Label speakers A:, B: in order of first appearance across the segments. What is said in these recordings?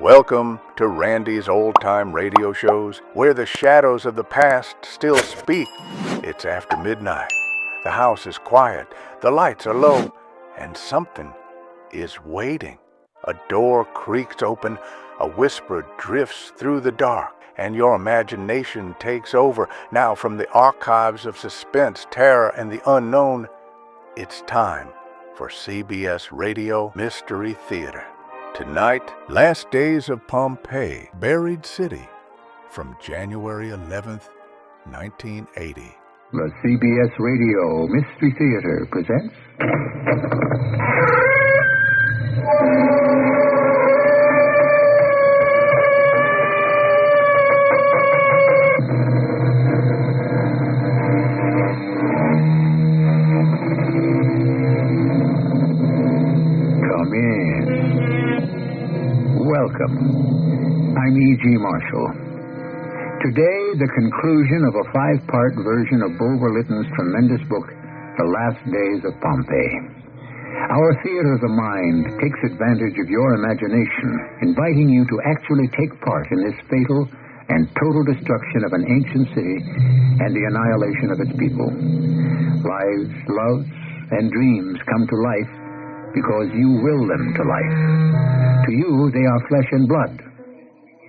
A: Welcome to Randy's old-time radio shows, where the shadows of the past still speak. It's after midnight. The house is quiet, the lights are low, and something is waiting. A door creaks open, a whisper drifts through the dark, and your imagination takes over. Now, from the archives of suspense, terror, and the unknown, it's time for CBS Radio Mystery Theater. Tonight, Last Days of Pompeii, Buried City, from January 11th, 1980.
B: The CBS Radio Mystery Theater presents... Come in. Welcome. I'm E.G. Marshall. Today, the conclusion of a 5-part version of Bulwer Lytton's tremendous book, The Last Days of Pompeii. Our theater of the mind takes advantage of your imagination, inviting you to actually take part in this fatal and total destruction of an ancient city and the annihilation of its people. Lives, loves, and dreams come to life because you will them to life. To you, they are flesh and blood.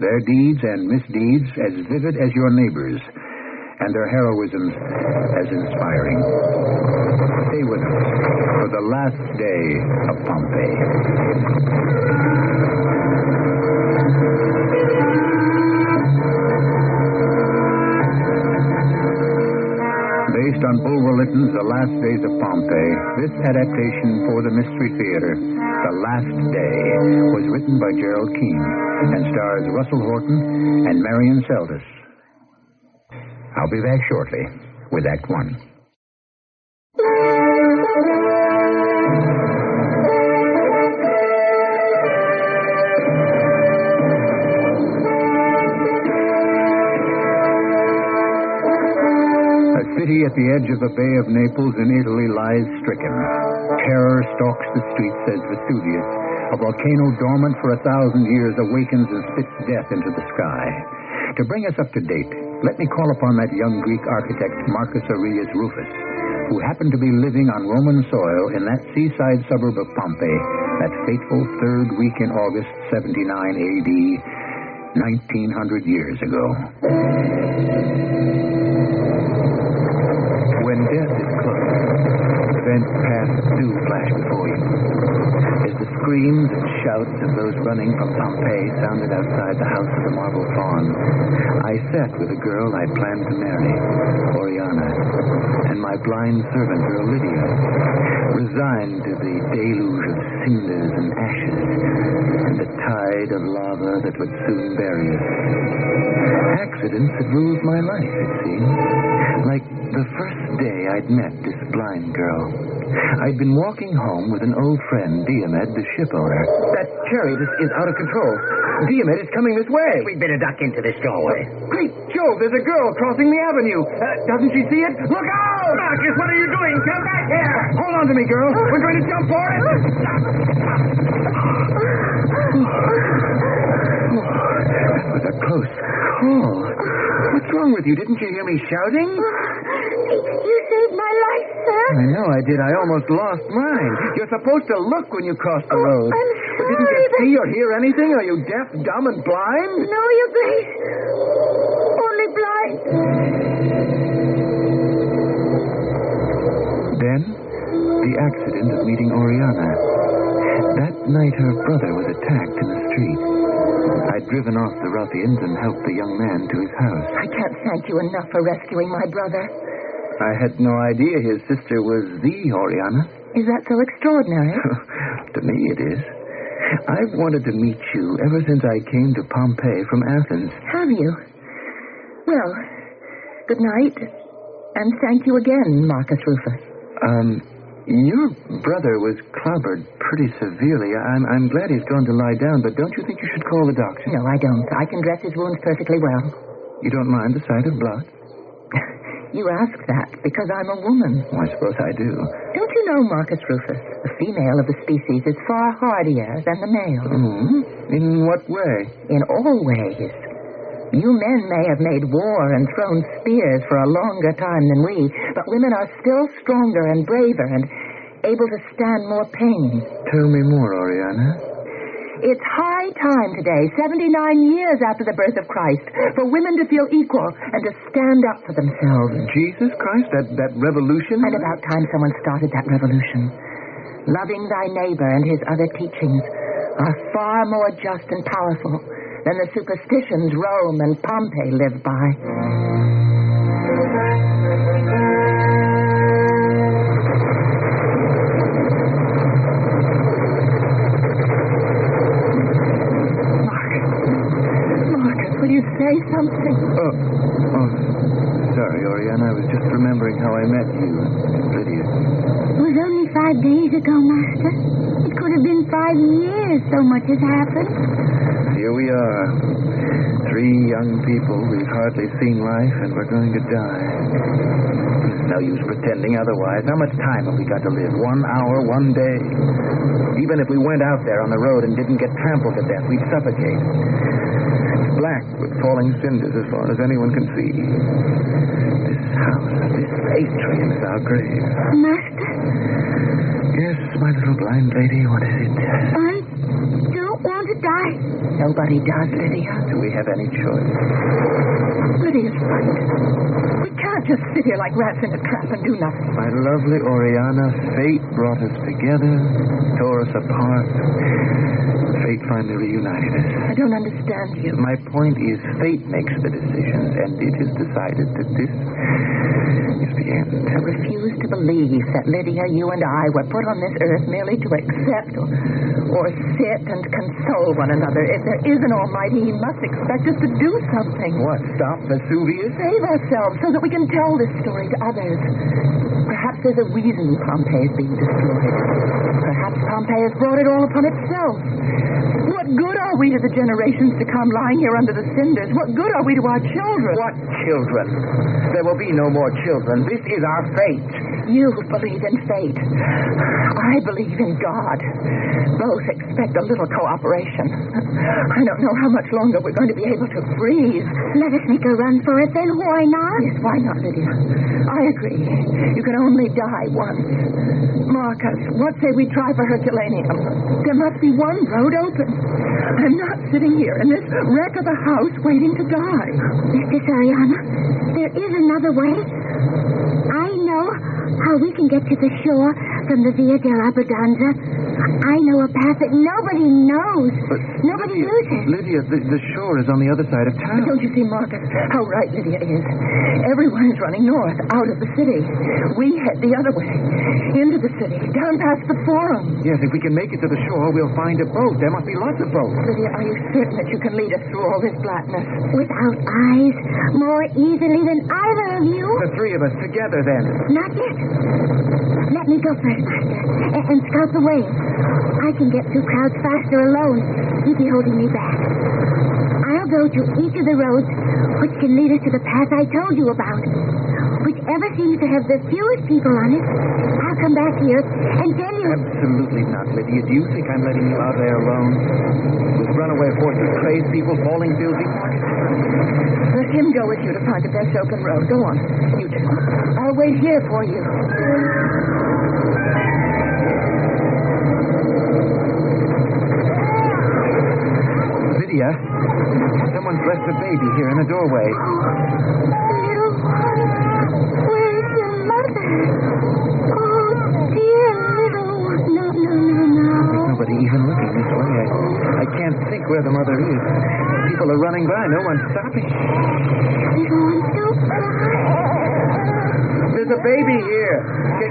B: Their deeds and misdeeds as vivid as your neighbors, and their heroisms as inspiring. Stay with us for the last day of Pompeii. Based on Bulwer Lytton's The Last Days of Pompeii, this adaptation for the Mystery Theater, The Last Day, was written by Gerald Keane and stars Russell Horton and Marion Seldes. I'll be back shortly with Act One. The city at the edge of the Bay of Naples in Italy lies stricken. Terror stalks the streets as Vesuvius, a volcano dormant for 1,000 years, awakens and spits death into the sky. To bring us up to date, let me call upon that young Greek architect, Marcus Aurelius Rufus, who happened to be living on Roman soil in that seaside suburb of Pompeii, that fateful third week in August, 79 A.D., 1900 years ago. When death is close, events past do flash before you. As the screams and shouts of those running from Pompeii sounded outside the house of the marble faun, I sat with a girl I planned to marry, Oriana, and my blind servant girl, Lydia, resigned to the deluge of cinders and ashes and the tide of lava that would soon bury us. Accidents had ruled my life, it seemed. Like the first day I'd met this blind girl. I'd been walking home with an old friend, Diomed, the ship owner.
C: That chariot is out of control. Diomed is coming this way.
D: We'd better duck into this doorway.
C: Great Jove, there's a girl crossing the avenue. Doesn't she see it? Look out!
D: Marcus, what are you doing? Come back here!
C: Hold on to me, girl. We're going to jump for it. That was a close call. What's wrong with you? Didn't you hear me shouting?
E: You saved my life, sir.
C: I know I did. I almost lost mine. You're supposed to look when you cross the road.
E: I'm
C: But didn't you
E: sorry,
C: see or hear anything? Are you deaf, dumb, and blind?
E: No, Your Grace. Only blind.
C: Then, the accident of meeting Oriana. That night, her brother was attacked in the street. I'd driven off the ruffians and helped the young man to his house.
E: I can't thank you enough for rescuing my brother.
C: I had no idea his sister was the Oriana.
E: Is that so extraordinary?
C: To me, it is. I've wanted to meet you ever since I came to Pompeii from Athens.
E: Have you? Well, good night. And thank you again, Marcus Rufus.
C: Your brother was clobbered pretty severely. I'm glad he's gone to lie down, but don't you think you should call the doctor?
E: No, I don't. I can dress his wounds perfectly well.
C: You don't mind the sight of blood?
E: You ask that because I'm a woman.
C: I suppose I do.
E: Don't you know, Marcus Rufus, the female of the species is far hardier than the male?
C: In what way?
E: In all ways. You men may have made war and thrown spears for a longer time than we, but women are still stronger and braver and able to stand more pain.
C: Tell me more, Oriana.
E: It's high time today, 79 years after the birth of Christ, for women to feel equal and to stand up for themselves.
C: Jesus Christ, that revolution?
E: And about time someone started that revolution. Loving thy neighbor and his other teachings are far more just and powerful than the superstitions Rome and Pompeii lived by. Marcus, will you say something?
C: Oh, sorry, Oriana. I was just remembering how I met you, Lydia.
F: It was only 5 days ago, Master. It could have been 5 years, so much has happened.
C: Here we are. 3 young people. We've hardly seen life, and we're going to die. There's no use pretending otherwise. How much time have we got to live? 1 hour, 1 day? Even if we went out there on the road and didn't get trampled to death, we'd suffocate. It's black with falling cinders as far as anyone can see. This house, this atrium is our grave.
F: Master,
C: Yes, my little blind lady, what is it?
F: I don't want to die.
E: Nobody does, Lydia.
C: Do we have any choice?
E: Lydia's right. We can't just sit here like rats in a trap and do nothing.
C: My lovely Oriana, fate brought us together, tore us apart. Fate finally reunited us.
E: I don't understand you.
C: My point is, fate makes the decisions, and it is decided that this is the end.
E: I refuse to believe that Lydia, you and I were put on this earth merely to accept or sit and console one another. If there is an Almighty, He must expect us to do something.
C: What, stop Vesuvius?
E: Save ourselves so that we can tell this story to others. Perhaps there's a reason Pompeii is being destroyed. Perhaps Pompeii has brought it all upon itself. What good are we to the generations to come lying here under the cinders? What good are we to our children?
C: What children? There will be no more children. This is our fate.
E: You believe in fate. I believe in God. Both expect a little cooperation. I don't know how much longer we're going to be able to breathe.
F: Let us make a run for it then. Why not?
E: Yes, why not, Lydia? I agree. You can only die once. Marcus, what say we try for Herculaneum? There must be one road open. I'm not sitting here in this wreck of a house waiting to die.
F: Mistress Oriana, there is another way. I know how we can get to the shore from the Via dell'Abbondanza. I know a path that nobody knows. Nobody uses.
C: Lydia, the shore is on the other side of town.
E: Don't you see, Marcus, how right Lydia is? Everyone is running north, out of the city. We head the other way, into the city, down past the Forum.
C: Yes, if we can make it to the shore, we'll find a boat. There must be lots of boats.
E: Lydia, are you certain that you can lead us through all this blackness?
F: Without eyes, more easily than either of you.
C: The 3 of us together, then.
F: Not yet. Let me go first, Master, and scout the way. I can get through crowds faster alone. You'd be holding me back. I'll go to each of the roads which can lead us to the path I told you about. Whichever seems to have the fewest people on it, I'll come back here and tell you.
C: Absolutely not, Lydia. Do you think I'm letting you out there alone? With runaway horses, crazed people, falling buildings?
E: Let him go with you to find the best open road. Go on. You two. I'll wait here for you.
C: Lydia, someone's left a baby here in the doorway.
F: Little one, where's your mother? Oh, dear little one. No.
C: There's nobody even looking this way. I can't think where the mother is. People are running by. No one's stopping.
F: Little one, don't cry.
C: There's a baby here.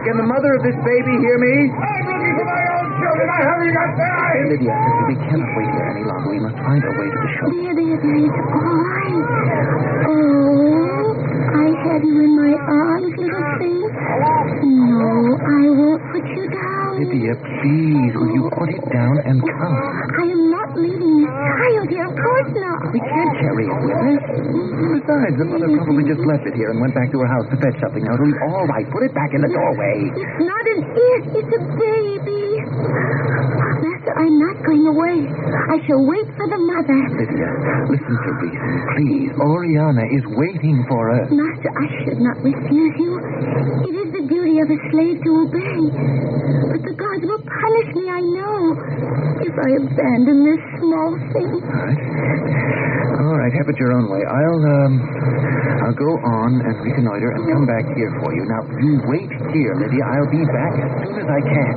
C: Can the mother of this baby hear me?
D: I'm looking for my own children. I haven't got time.
C: Lydia, we cannot wait here any longer. We must find a way to the shore.
F: There, it's all right. Oh, I have you in my arms, little thing. No, I won't put you down.
C: Lydia, please, will you put it down and come?
F: I am not leaving this child here. Of course not.
C: We can't carry it with us. Besides, the mother probably just left it here and went back to her house to fetch something. Now, it'll be all right. Put it back in the doorway.
F: It's not an it. It's a baby. Master, I'm not going away. I shall wait for the mother.
C: Lydia, listen to reason. Please, Oriana is waiting for us.
F: Master, I should not refuse you. It is the duty of a slave to obey. But the gods will punish me, I know, if I abandon this small thing.
C: All right, have it your own way. I'll go on and reconnoiter and come back here for you. Now, you wait here, Lydia. I'll be back as soon as I can.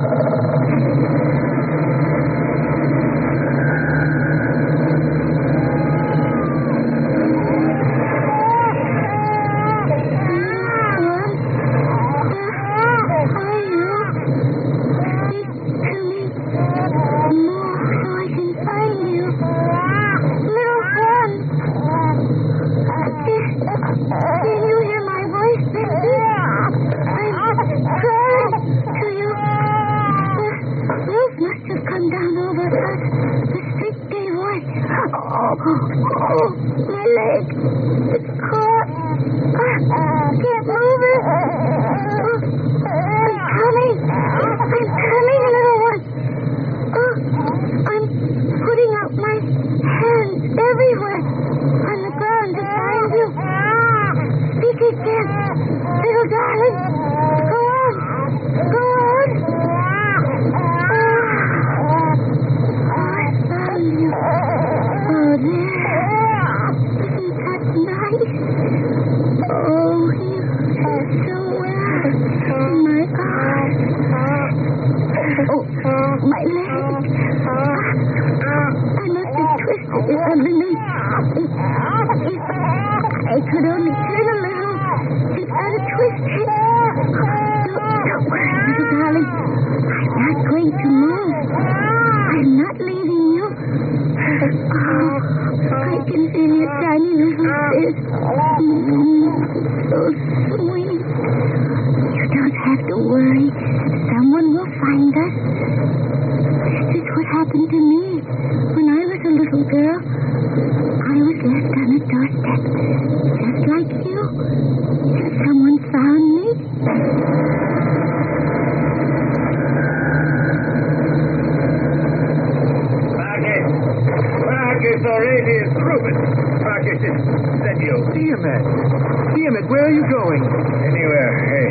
C: Diamond, where are you going?
G: Anywhere. Hey,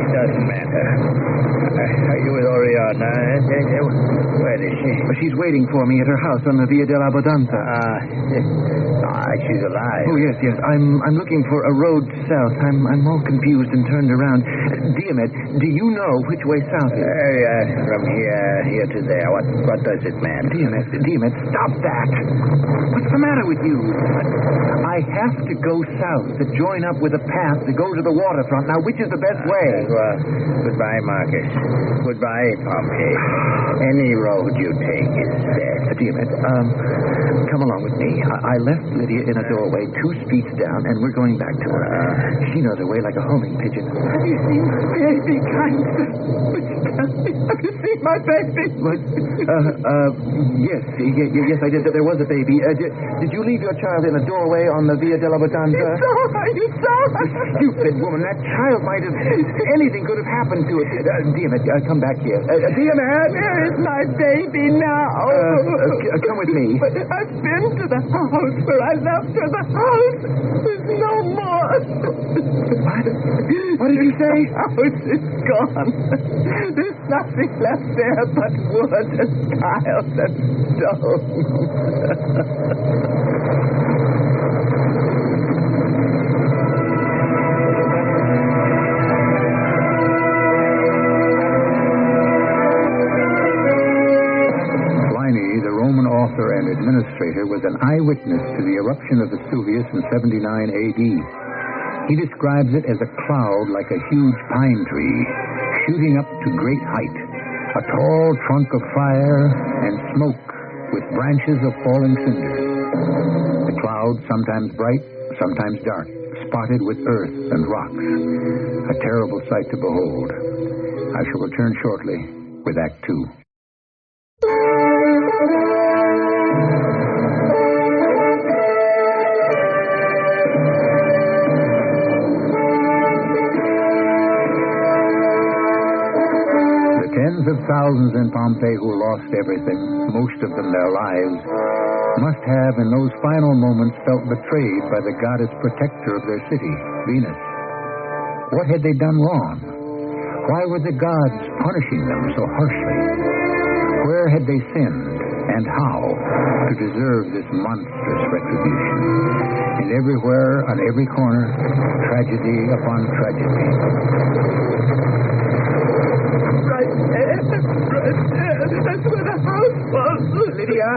G: it doesn't matter. Are you with Oriana? Where is she?
C: Well, she's waiting for me at her house on the Via dell'Abbondanza.
G: She's alive.
C: Oh, yes. I'm looking for a road south. I'm all confused and turned around. Diamond, do you know which way south is?
G: From here to there. What does it matter?
C: Diamond, stop that. What's the matter with you? I have to go south to join up with a path to go to the waterfront. Now, which is the best way?
G: Well, goodbye, Marcus. Goodbye, Pompeii. Any road you take is best.
C: Diamond, come along with me. I left Lydia in a doorway 2 streets down, and we're going back to her. She knows her way like a homing pigeon.
E: Have you seen my baby, kind sir? Have you seen my baby?
C: What? Yes, I did. There was a baby. Did you leave your child in a doorway on the Via dell'Abbondanza?
E: You saw her.
C: Stupid woman. That child might have... Anything could have happened to it. Diamond, come back here. Diamond!
E: Where is my baby now?
C: Come with me.
E: But I've been to the house where I left her. The house is no more.
C: What did you say?
E: The house is gone. There's nothing left there but wood and tiles and stone.
B: Author and administrator was an eyewitness to the eruption of Vesuvius in 79 A.D. He describes it as a cloud like a huge pine tree, shooting up to great height, a tall trunk of fire and smoke with branches of falling cinders. The cloud, sometimes bright, sometimes dark, spotted with earth and rocks, a terrible sight to behold. I shall return shortly with Act 2. thousands in Pompeii who lost everything, most of them their lives, must have in those final moments felt betrayed by the goddess protector of their city, Venus. What had they done wrong? Why were the gods punishing them so harshly? Where had they sinned, and how, to deserve this monstrous retribution? And everywhere, on every corner, tragedy upon tragedy.
C: Right there. That's where the house was. Lydia!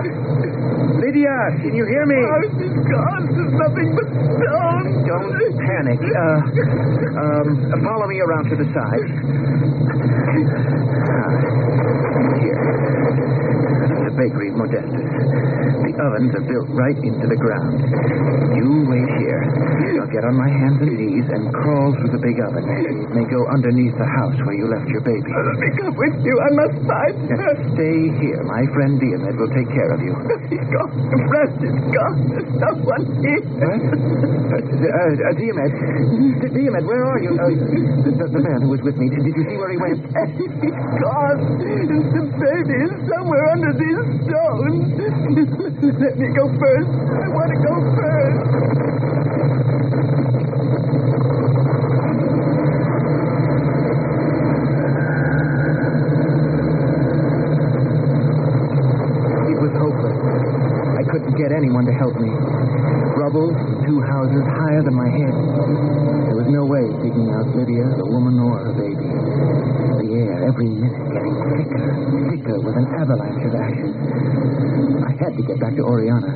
C: Lydia, can you hear me?
E: The house is gone. There's nothing but stone.
C: Don't panic. Follow me around to the side. Here. The bakery, Modestus. The ovens are built right into the ground. You wait here. I'll get on my hands and knees and crawl through the big oven. It may go underneath the house where you left your baby.
E: Let me come with you. I must find her.
C: Stay here. My friend Diomed will take care of you.
E: He's gone. The breast is gone. There's no one here.
C: What? Diomed, where are you? The man who was with me. Did you see where he went?
E: He's gone. The baby is somewhere under these stones. Let me go first. I want to go first.
C: Get anyone to help me. Rubble, 2 houses higher than my head. There was no way of digging out Lydia, the woman, or her baby. The air, every minute, getting thicker with an avalanche of ashes. I had to get back to Oriana.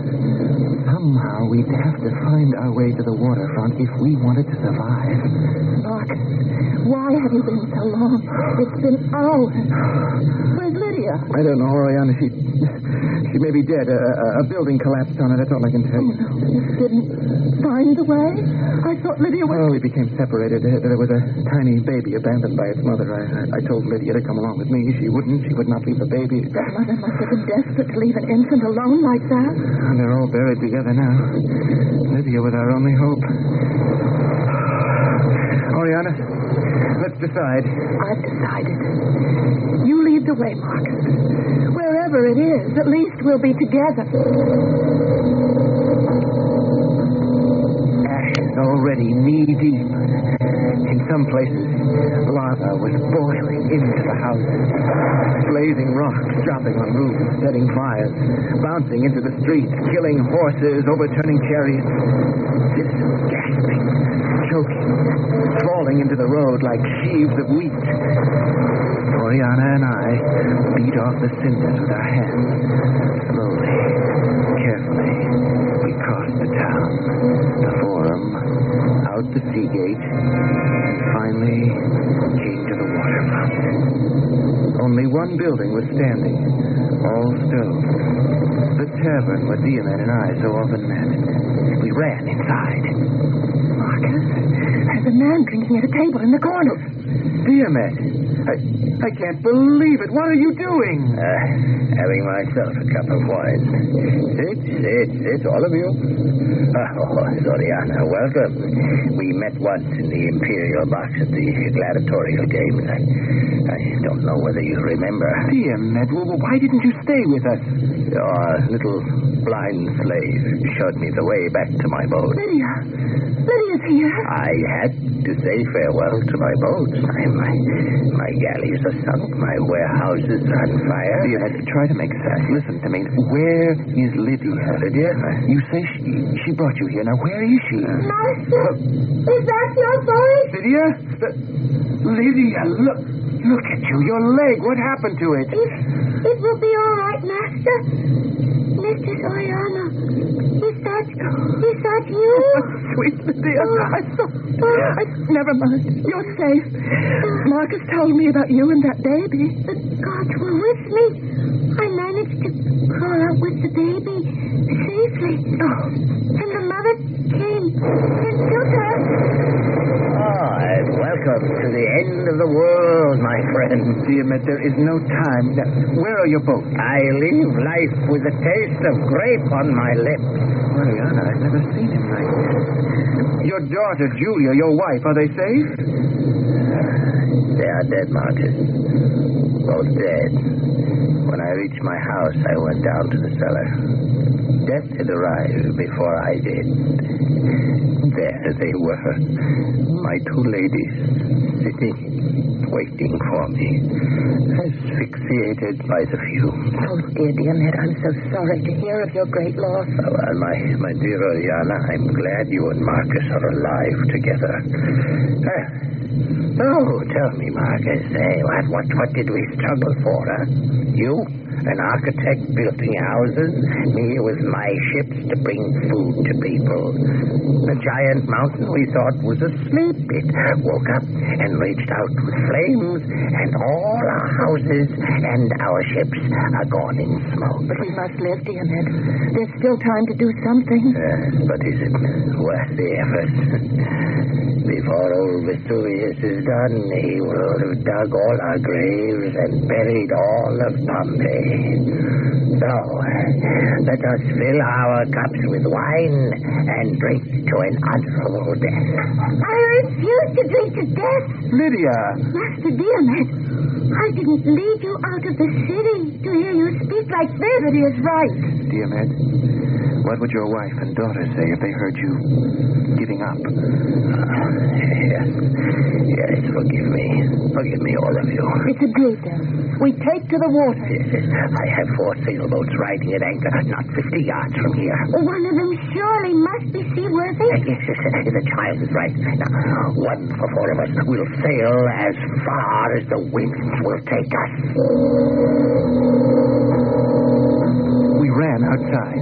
C: Somehow we'd have to find our way to the waterfront if we wanted to survive.
E: Marcus, why have you been so long? It's been hours. Where's Lydia?
C: I don't know, Oriana. She may be dead. A building collapsed on her. That's all I can tell you.
E: Oh, no. You didn't find the way? I thought Lydia was...
C: Oh, we became separated. There was a tiny baby abandoned by its mother. I told Lydia to come along with me. She wouldn't. She would not leave the baby.
E: That mother must have been desperate to leave an infant alone like that.
C: And they're all buried together now. Lydia was our only hope. Oriana, let's decide.
E: I've decided. You lead the way, Marcus. Wherever it is, at least we'll be together.
C: Ashes already knee-deep. In some places, lava was boiling into the houses. Blazing rocks dropping on roofs, setting fires, bouncing into the streets, killing horses, overturning chariots. This gasping, choking, falling into the road like sheaves of wheat. Oriana and I beat off the cinders with our hands. Slowly, carefully, we crossed the town, the forum, out the sea gate, and finally came to the waterfront. Only one building was standing, all stone. The tavern where Diomed and I so often met. We ran inside.
E: Marcus, there's a man drinking at a table in the corner.
C: Diomed! I can't believe it. What are you doing?
G: Having myself a cup of wine. Sit, all of you. Oh, Oriana, welcome. We met once in the Imperial box at the gladiatorial games. I don't know whether you remember.
C: Diomed, why didn't you stay with us?
G: Your little blind slave showed me the way back to my boat.
E: Lydia's here.
G: I had to say farewell to my boat. My galleys are sunk. My warehouses are on fire.
C: Diomed, try to make sense. Listen to me. Where is Lydia?
G: Lydia?
C: You say she brought you here. Now, where is she?
F: Master, is that your voice?
C: Lydia? Lydia, look at you. Your leg. What happened to it?
F: It will be all right, Master. Mistress Oriana, is that you?
E: Sweet Lydia, never mind. You're safe. Marcus told me about you and that baby.
F: The gods were with me. I managed to crawl out with the baby safely.
E: Oh.
F: And the mother came and took her.
G: And welcome to the end of the world, my friend.
C: Diomed, there is no time. Now, where are your boats?
G: I live life with a taste of grape on my lips.
C: Oriana, I've never seen him like this. Your daughter, Julia, your wife, are they safe?
G: They are dead, Marcus. both dead. When I reached my house, I went down to the cellar. Death had arrived before I did. There they were, my two ladies, sitting, waiting for me, asphyxiated by the fumes.
E: Oh, dear Ned, I'm so sorry to hear of your great loss.
G: Well, my dear Oriana, I'm glad you and Marcus are alive together. Oh, tell me, Marcus, what did we struggle for, huh? You, an architect building houses, me with my ships to bring food to people. The giant mountain we thought was asleep, it woke up and reached out with flames, and all our houses and our ships are gone in smoke.
E: But we must live, dear Ned. There's still time to do something.
G: Yes, but is it worth the effort? Before old Vesuvius is done, he will have dug all our graves and buried all of Pompeii. So, let us fill our cups with wine and drink to an honorable death.
F: I refuse to drink to death.
C: Lydia!
F: Master Diomed, I didn't lead you out of the city to hear you speak like this.
E: Lydia's right.
C: Diomed, what would your wife and daughter say if they heard you giving up?
G: Yes, forgive me. Forgive me, all of you.
E: It's agreed, then. We take to the water.
G: Yes. I have 4 sailboats riding at anchor, not 50 yards from here.
F: One of them surely must be seaworthy.
G: Yes, the child is right. Now, one for 4 of us will sail as far as the winds will take us.
C: We ran outside.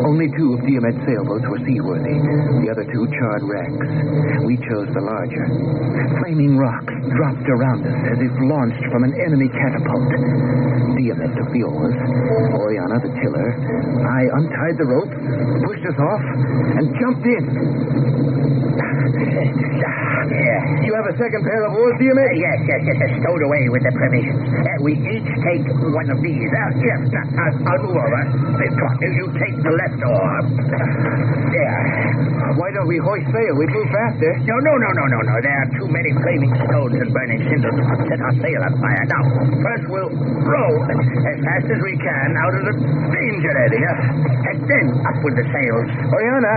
C: Only 2 of Diomed's sailboats were seaworthy. The other 2 charred wrecks. We chose the larger. Flaming rocks dropped around us as if launched from an enemy catapult. Diomed took the oars, Oriana the tiller. I untied the rope, pushed us off, and jumped in. You have a second pair of oars, Diomed?
G: Yes. Stowed away with the provisions. We each take one of these. Yes, I'll move over. Come on, you take the left oar. There.
C: Why don't we hoist sail? We'd move faster.
G: No. There are too many flaming stones and burning cinders to set our sail on fire. Now, first we'll row as fast as we can out of the danger area, and then up with the sails.
C: Oriana,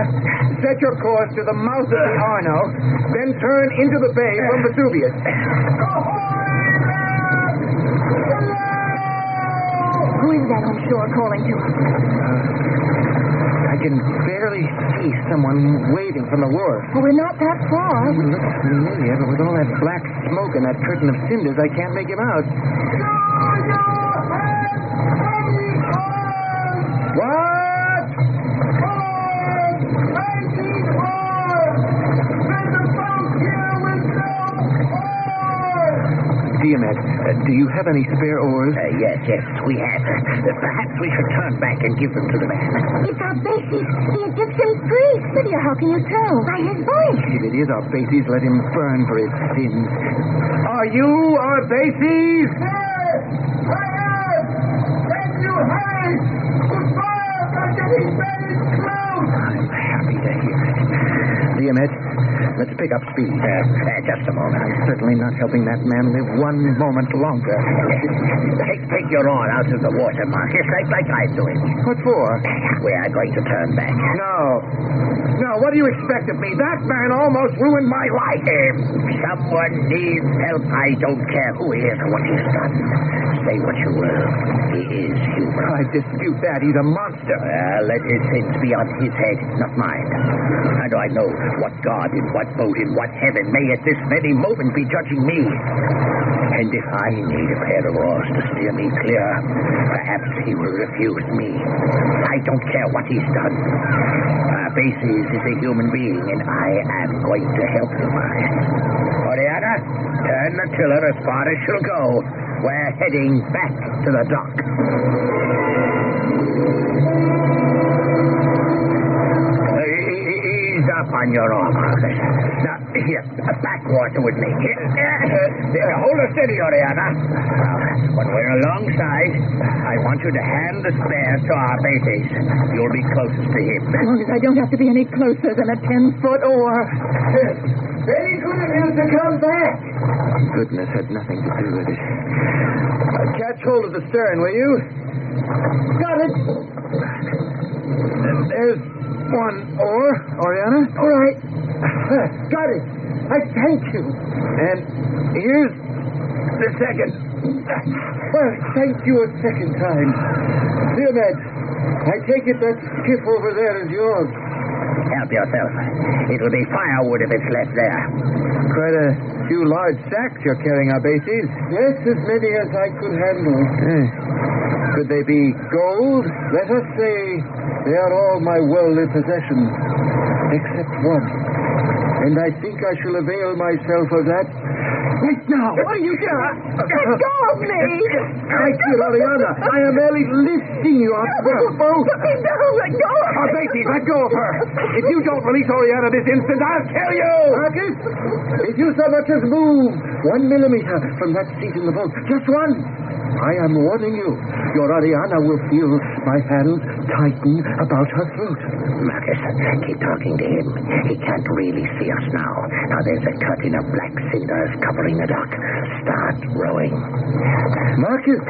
C: set your course to the mouth of the Arno, then turn into the bay from Vesuvius.
E: Who is that on shore calling to us?
C: I can barely see someone waving from the wharf.
E: Oh, we're not that far.
C: He looks familiar, but with all that black smoke and that curtain of cinders, I can't make him out. What? Diomed, do you have any spare oars?
G: Yes, we have. Perhaps we should turn back and give them to the man.
F: It's our basis, the Egyptian priest.
E: Lydia, how can you tell?
F: By his voice.
C: If it is our bases, let him burn for his sins. Are you our bases?
D: Yes, I am. Can you hide? The fires are getting very close.
C: I'm happy to hear it. Diomed, let's pick up speed.
G: Just a moment.
C: I'm certainly not helping that man live one moment longer.
G: Take your oar out of the water, Marcus, like I'm doing.
C: What for?
G: We are going to turn back.
C: No, what do you expect of me? That man almost ruined my life.
G: If someone needs help, I don't care who he is or what he's done. Say what you will. He is human.
C: I dispute that. He's a monster.
G: Well, let his sins be on his head, not mine. How do I know what God in what boat in what heaven may at this very moment be judging me? And if I need a pair of oars to steer me clear, perhaps he will refuse me. I don't care what he's done. Basis is a human being, and I am going to help him. Oriana, turn the tiller as far as she'll go. We're heading back to the dock. Ease up on your oar, Marcus. Now, Here, backwater with me. Here, hold her steady, Oriana. Now, when we're alongside, I want you to hand the spares to our bases. You'll be closest to him.
E: As long as I don't have to be any closer than a 10-foot oar.
D: Very good of you to come back.
C: Goodness had nothing to do with it. Catch hold of the stern, will you?
D: Got it.
C: There's one oar, Oriana.
D: All right. Got it. I thank you.
C: And here's the second.
D: Well, thank you a second time. Dear Matt, I take it that skiff over there is yours.
G: Help yourself. It'll be firewood if it's left there.
C: Quite a few large sacks you're carrying, our bases.
D: Yes, as many as I could handle.
C: Could they be gold?
D: Let us say they are all my worldly possessions, except one. And I think I shall avail myself of that right now.
E: What are you doing? Let go of me!
D: Thank you, Oriana. I am merely lifting you off the boat.
E: Let me down! Let go of me!
C: Basie, let go of her. If you don't release Oriana this instant, I'll kill you.
D: Marcus, if you so much as move 1 millimeter from that seat in the boat, just one, I am warning you. Your Oriana will feel my hands tighten about her throat.
G: Marcus, keep talking to him. He can't really see us now. Now there's a curtain of black cinders covering the dock. Start rowing.
D: Marcus,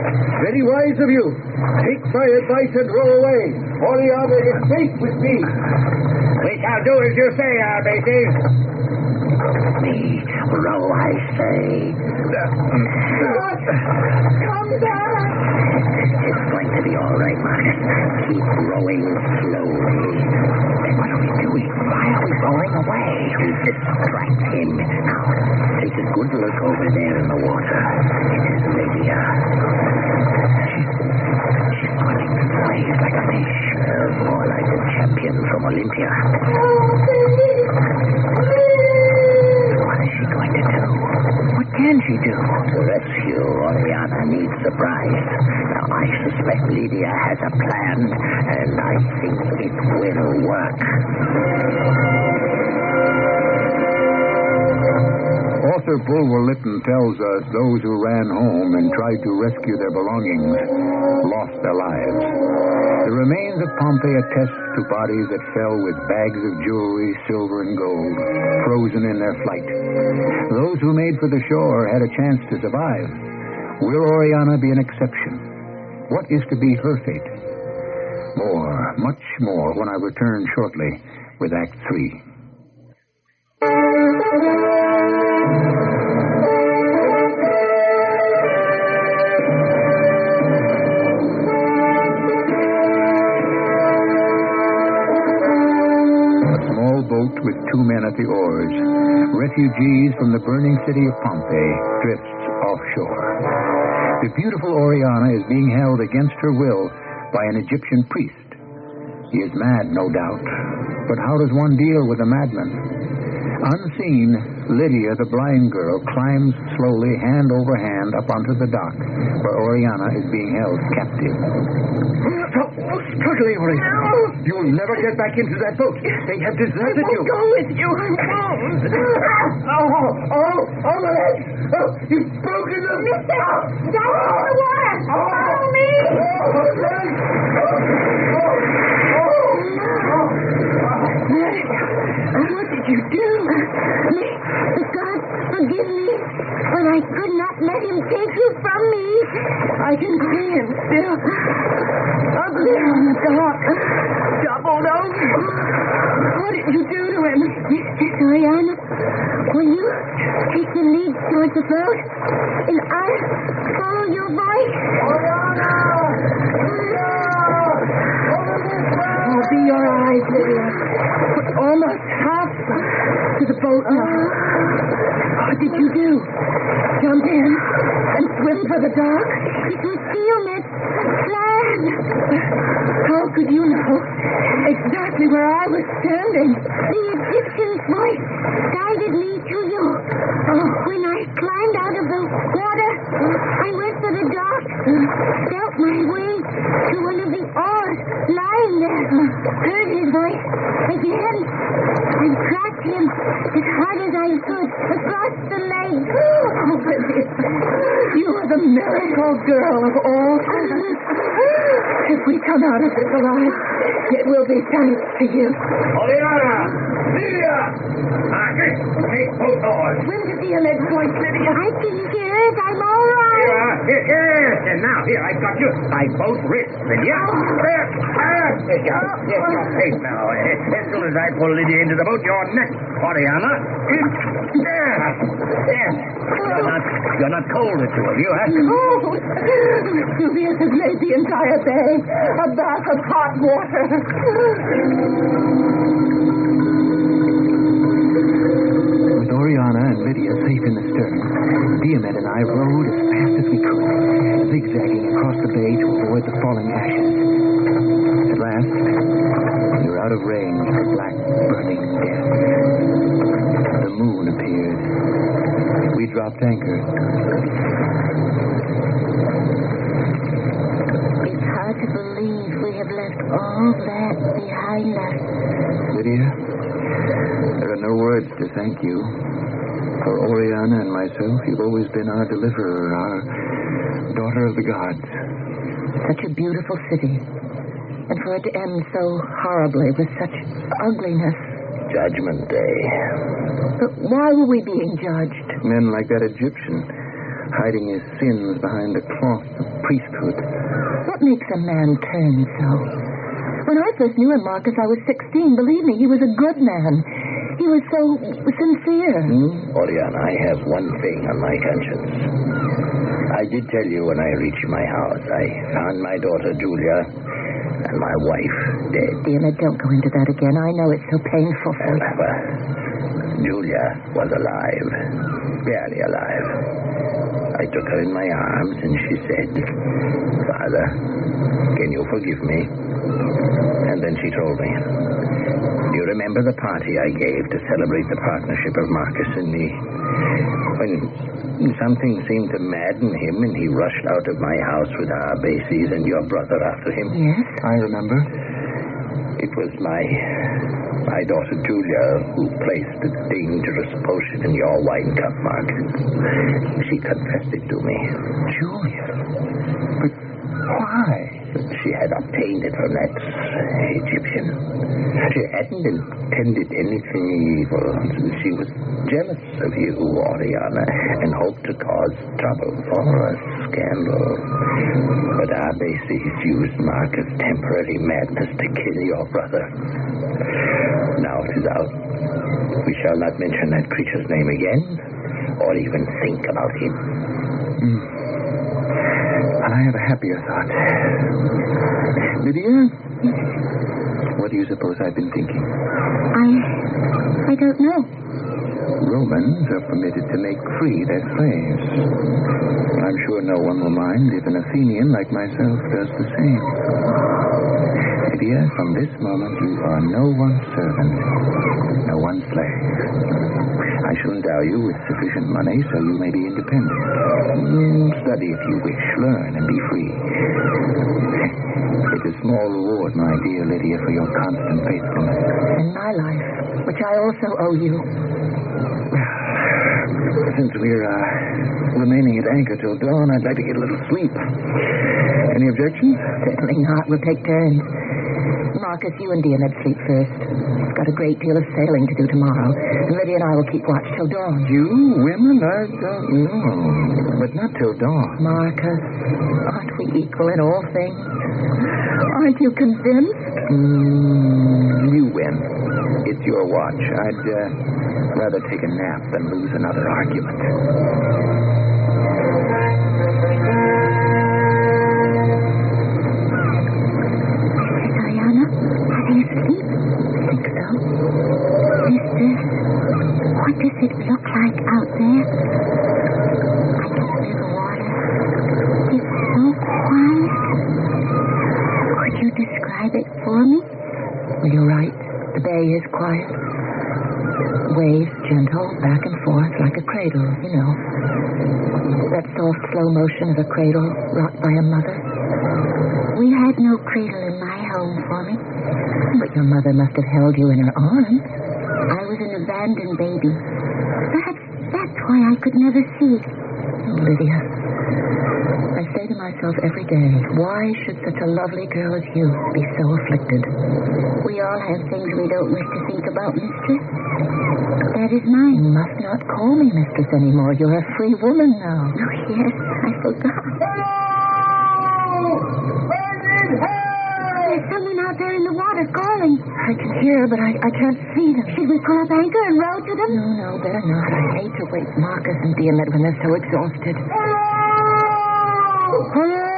D: very wise of you. Take my advice and row away. Oriana is safe with me.
G: We shall do as you say, our bases. Me, row, I say.
E: Come back!
G: It's going to be all right, Marcus. Keep rowing slowly. What are we doing? Why are we rowing away? Distract him. Now, take a good look over there in the water. It is Lydia. She's swimming straight like a fish. More like a champion from Olympia. What is she going to do? What can she do? To rescue Oriana needs the prize. Now, I suspect Lydia has a plan, and I think it will work.
B: Author Bulwer Lytton tells us those who ran home and tried to rescue their belongings lost their lives. The remains of Pompeii attest to bodies that fell with bags of jewelry, silver and gold, frozen in their flight. Those who made for the shore had a chance to survive. Will Oriana be an exception? What is to be her fate? More, much more, when I return shortly with Act 3. With 2 men at the oars, refugees from the burning city of Pompeii drifts offshore. The beautiful Oriana is being held against her will by an Egyptian priest. He is mad, no doubt, but how does one deal with a madman? Unseen, Lydia, the blind girl, climbs slowly, hand over hand, up onto the dock, where Oriana is being held captive.
D: Stop struggling, Oriana. You'll never get back into that boat. They have deserted you.
E: I'll go with you. I won't.
D: Oh, my legs. Oh, you've broken them.
F: Mister, down into the water. Follow me.
E: What did you do?
F: God, forgive me, but I could not let him take you from me.
E: I can see him still. Up there on the dock. Doubled over. What did you do to him?
F: Oriana, will you take the lead towards the boat? And I'll follow your voice.
E: I'll be your eyes, Lydia. We're almost half to the boat now. What did you do? Jump in and swim for the dock?
F: It was Steelman's plan.
E: How could you know exactly where I was standing?
F: The Egyptian's voice guided me to you. When I climbed out of the water, I went for the dock, felt my way to one of the oars lying there, heard his voice again, and cracked him as hard as I could across the lake.
E: Oh, Lydia, you are the miracle girl of all time. If we come out of this alive, it will be thanks to you.
G: Oleana! Lydia! Make both doors.
E: When did the alleged point, Lydia?
F: I can hear it. I'm all right.
G: Yes, and now, here, I've got you by both wrists, Lydia. Yes, you're safe now. As soon as I pull Lydia into the boat, your neck, Oriana. There. You're not cold, the two of you, huh?
E: Oh, Vesuvius has made the entire bay a bath of hot water.
C: With Oriana and Lydia safe in the stern, Diomed and I rowed as fast as we could, zigzagging across the bay to avoid the falling ashes. At last, we were out of range of black, burning death. The moon appeared. We dropped anchor.
F: It's hard to believe we have left all that behind us.
C: Lydia, there are no words to thank you. For Oriana and myself, you've always been our deliverer, our daughter of the gods.
E: Such a beautiful city. And for it to end so horribly with such ugliness.
G: Judgment Day.
E: But why were we being judged?
C: Men like that Egyptian, hiding his sins behind the cloth of priesthood.
E: What makes a man turn so? When I first knew him, Marcus, I was 16. Believe me, he was a good man. He was so sincere.
G: Oriana, I have one thing on my conscience. I did tell you when I reached my house, I found my daughter Julia and my wife dead.
E: Diomed, don't go into that again. I know it's so painful for you.
G: Well, Julia was alive. Barely alive. I took her in my arms and she said, "Father, can you forgive me?" And then she told me, "Do you remember the party I gave to celebrate the partnership of Marcus and me? When something seemed to madden him and he rushed out of my house with our bases and your brother after him?"
E: Yes?
C: I remember.
G: It was my daughter Julia who placed a dangerous potion in your wine cup, Marcus. She confessed it to me.
C: Julia? But why?
G: She had obtained it from that Egyptian. She hadn't intended anything evil. She was jealous of you, Oriana, and hoped to cause trouble for a scandal. But our bases used Marcus' temporary madness to kill your brother. Now it is out. We shall not mention that creature's name again, or even think about him.
C: And I have a happier thought. Lydia? What do you suppose I've been thinking?
F: I don't know.
C: Romans are permitted to make free their slaves. I'm sure no one will mind if an Athenian like myself does the same. Lydia, from this moment you are no one's servant, no one's slave. I shall endow you with sufficient money so you may be independent. Study if you wish, learn and be free. It's a small reward, my dear Lydia, for your constant faithfulness.
E: And my life, which I also owe you.
C: Since we're remaining at anchor till dawn, I'd like to get a little sleep. Any objections?
E: Certainly not. We'll take turns. Marcus, you and Diomed sleep first. We've got a great deal of sailing to do tomorrow. And Lydia and I will keep watch till dawn.
C: You women, I don't know. But not till dawn.
E: Marcus, aren't we equal in all things? Aren't you convinced?
C: You win. It's your watch. I'd rather take a nap than lose another argument.
F: Ariana, are they asleep?
E: I think so.
F: Mister, what does it look like out there? I can smell the water. It's so quiet. Could you describe it for me?
E: Well, you're right. The bay is quiet. Waves gentle, back and forth, like a cradle, you know. That soft, slow motion of a cradle rocked by a mother.
F: We had no cradle in my home for me.
E: But your mother must have held you in her arms.
F: I was in the abandoned baby. Perhaps that's why I could never see.
E: Oh, Lydia, I say to myself every day, why should such a lovely girl as you be so afflicted?
F: We all have things we don't wish to think about, mistress. That is mine.
E: You must not call me mistress anymore. You're a free woman now.
F: Oh, yes, I forgot. There's someone out there in the water calling.
E: I can hear, but I can't see them.
F: Should we pull up anchor and row to them?
E: No, better not. I hate to wake Marcus and Diomed when they're so exhausted.
D: Hello!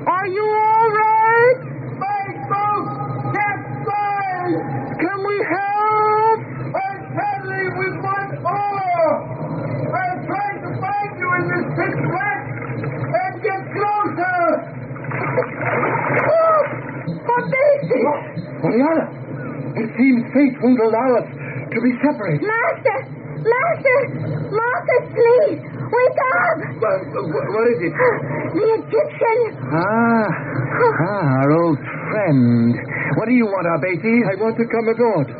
D: Are you all right? My boat capsized! Can we help? I'm paddling with one oar. I'm trying to find you in this pitch black and get closer. Oh! Pompeii! Oriana, it seems fate won't allow us to be separated.
F: Master! Marcus, please! Wake up!
D: What is it?
F: The Egyptian!
C: Our old friend. What do you want, Arbaces?
D: I want to come aboard.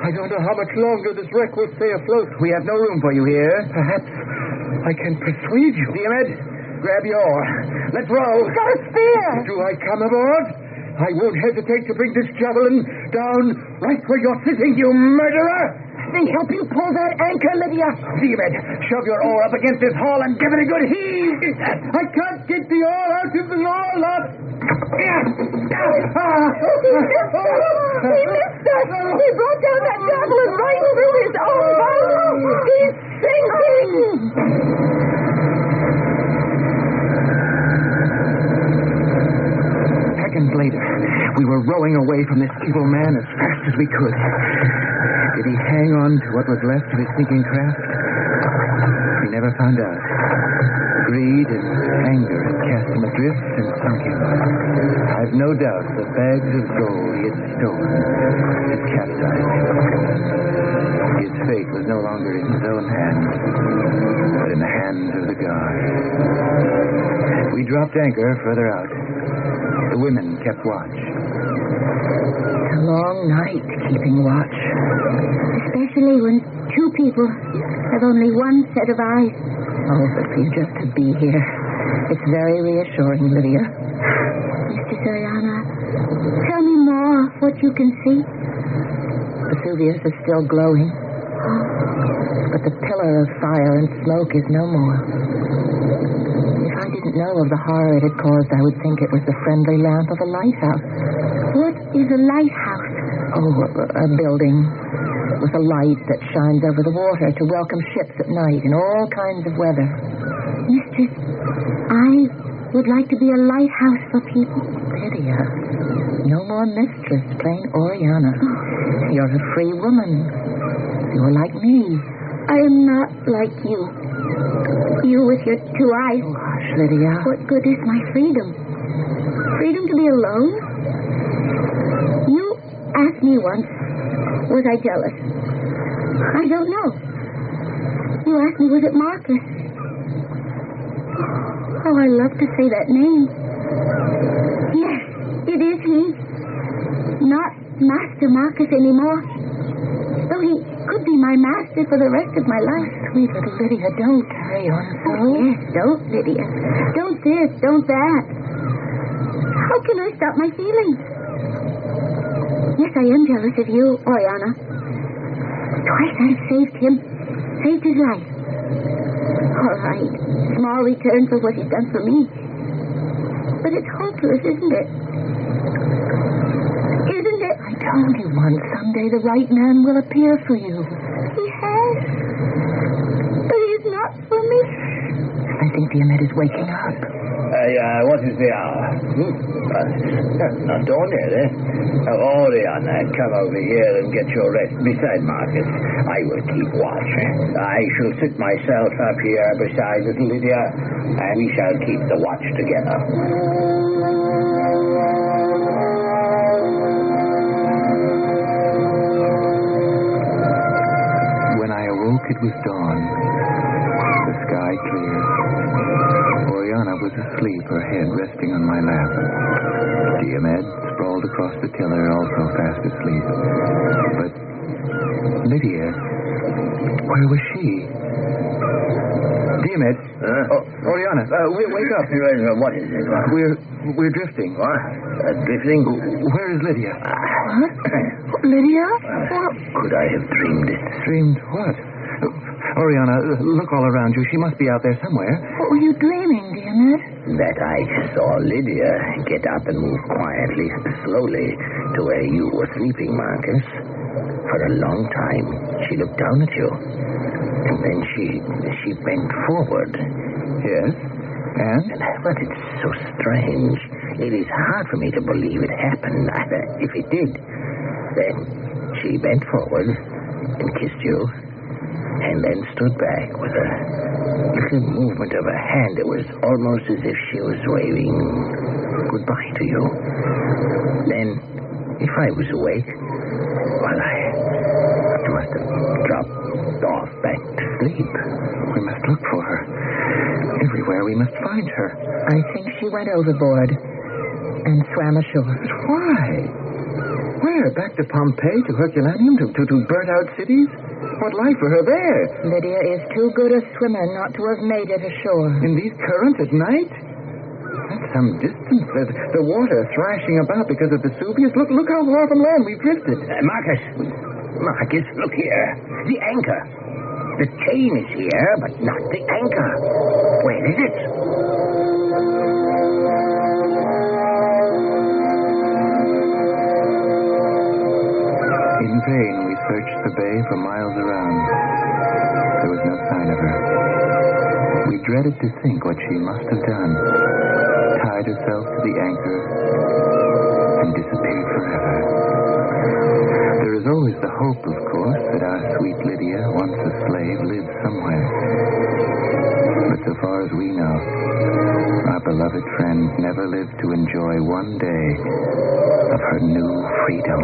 D: I don't know how much longer this wreck will stay afloat.
C: We have no room for you here.
D: Perhaps I can persuade you.
C: Diomed, grab your oar. Let's row.
F: Got a spear!
D: Do I come aboard? I won't hesitate to bring this javelin down right where you're sitting, you murderer!
E: They help you pull that anchor, Lydia.
C: Diomed, shove your oar up against this hull and give it a good heave.
D: I can't get the oar out of the oar lock.
F: He missed us! He brought down that javelin right through his own boat! He's sinking!
C: Seconds later, we were rowing away from this evil man as fast as we could. Did he hang on to what was left of his sinking craft? We never found out. Greed and anger had cast him adrift and sunk him. I've no doubt the bags of gold he had stolen had capsized him. His fate was no longer in his own hands, but in the hands of the gods. We dropped anchor further out. The women kept watch.
E: It's a long night keeping watch.
F: Especially when two people have only one set of eyes.
E: Oh, but for you just to be here. It's very reassuring, Lydia.
F: Mistress Oriana, tell me more of what you can see.
E: Vesuvius is still glowing. But the pillar of fire and smoke is no more. If I didn't know of the horror it had caused, I would think it was the friendly lamp of a lighthouse.
F: What is a lighthouse?
E: Oh, a building with a light that shines over the water to welcome ships at night in all kinds of weather.
F: Mistress, I would like to be a lighthouse for people.
E: Lydia, no more mistress, plain Oriana. You're a free woman. You're like me.
F: I am not like you. You with your two eyes.
E: Oh, hush, Lydia.
F: What good is my freedom? Freedom to be alone? You asked me once, was I jealous? I don't know. You asked me, was it Marcus? Oh, I love to say that name. Yes, it is he. Not Master Marcus anymore. Though he could be my master for the rest of my life.
E: Sweet little Lydia, don't carry on so.
F: Oh, yes, don't, Lydia. Don't this, don't that. How can I stop my feelings? Yes, I am jealous of you, Oriana. Twice I've saved him. Saved his life. All right. Small return for what he's done for me. But it's hopeless, isn't it? Isn't it?
E: I told you once, someday the right man will appear for you.
F: He has. But he's not for me.
E: I think Diomed is waking up.
G: What is the hour? Not dawn yet, eh? Oriana, come over here and get your rest beside Marcus. I will keep watch. I shall sit myself up here beside little Lydia, and we shall keep the watch together.
C: When I awoke, it was dawn. The sky clear. Oriana was asleep, her head resting on my lap. Diomed sprawled across the tiller, also fast asleep. But Lydia. Where was she? Diomed. Oriana, wake up.
G: What is it?
C: We're drifting.
G: What? Drifting?
C: Where is Lydia?
E: What? Lydia?
G: Could I have dreamed it?
C: Dreamed what? Oriana, look all around you. She must be out there somewhere.
E: What were you dreaming, Diomed?
G: That I saw Lydia get up and move quietly, slowly, to where you were sleeping, Marcus. For a long time, she looked down at you. And then she bent forward.
C: Yes? And?
G: But it's so strange. It is hard for me to believe it happened. If it did, then she bent forward and kissed you, and then stood back with a little movement of her hand. It was almost as if she was waving goodbye to you. Then, if I was awake, well, I must have dropped off back to sleep.
C: We must look for her. Everywhere we must find her.
E: I think she went overboard and swam ashore.
C: Why? Where? Back to Pompeii, to Herculaneum, to burnt out cities? What life for her there?
E: Lydia is too good a swimmer not to have made it ashore.
C: In these currents at night? That's some distance. The water thrashing about because of Vesuvius. Look how far from land we've drifted.
G: Marcus, look here. The anchor. The chain is here, but not the anchor. Where is it?
C: In vain we searched the bay for miles around. There was no sign of her. We dreaded to think what she must have done. Tied herself to the anchor and disappeared forever. There is always the hope, of course, that our sweet Lydia, once a slave, lives somewhere. But so far as we know, our beloved friend never lived to enjoy one day of her new freedom.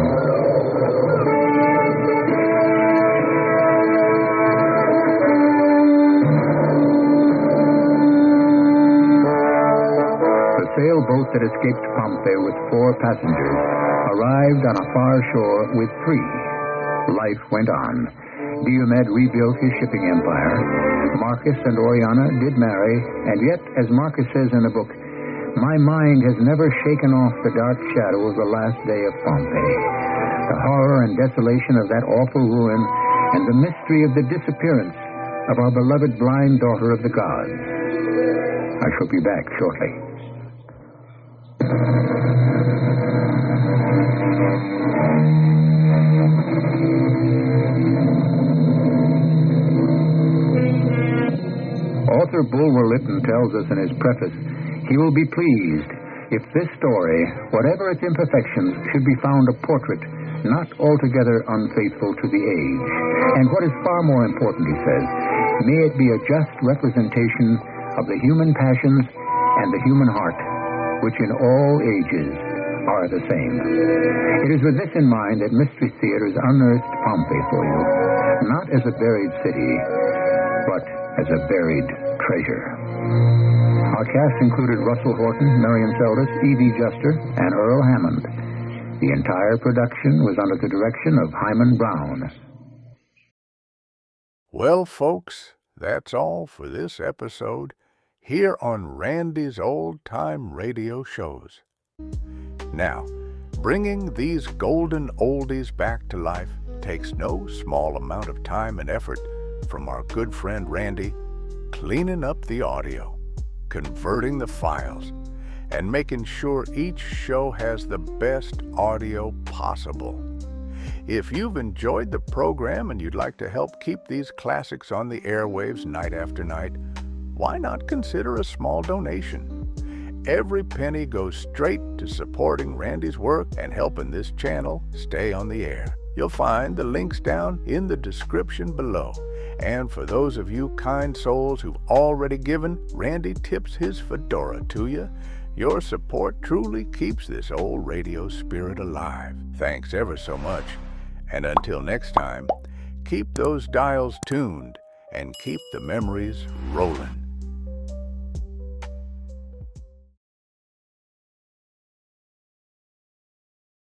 C: The sailboat that escaped Pompeii with 4 passengers arrived on a far shore with 3. Life went on. Diomed rebuilt his shipping empire. Marcus and Oriana did marry, and yet, as Marcus says in the book, my mind has never shaken off the dark shadow of the last day of Pompeii. The horror and desolation of that awful ruin, and the mystery of the disappearance of our beloved blind daughter of the gods. I shall be back shortly. Author Bulwer Lytton tells us in his preface, he will be pleased if this story, whatever its imperfections, should be found a portrait not altogether unfaithful to the age. And what is far more important, he says, may it be a just representation of the human passions and the human heart, which in all ages are the same. It is with this in mind that Mystery Theater's unearthed Pompeii for you, not as a buried city, but as a buried treasure. Our cast included Russell Horton, Marion Seldes, Evie Juster, and Earl Hammond. The entire production was under the direction of Hyman Brown.
A: Well, folks, that's all for this episode here on Randy's Old Time Radio Shows. Now, bringing these golden oldies back to life takes no small amount of time and effort from our good friend Randy, cleaning up the audio, converting the files, and making sure each show has the best audio possible. If you've enjoyed the program and you'd like to help keep these classics on the airwaves night after night, why not consider a small donation? Every penny goes straight to supporting Randy's work and helping this channel stay on the air. You'll find the links down in the description below. And for those of you kind souls who've already given, Randy tips his fedora to you. Your support truly keeps this old radio spirit alive. Thanks ever so much. And until next time, keep those dials tuned and keep the memories rolling.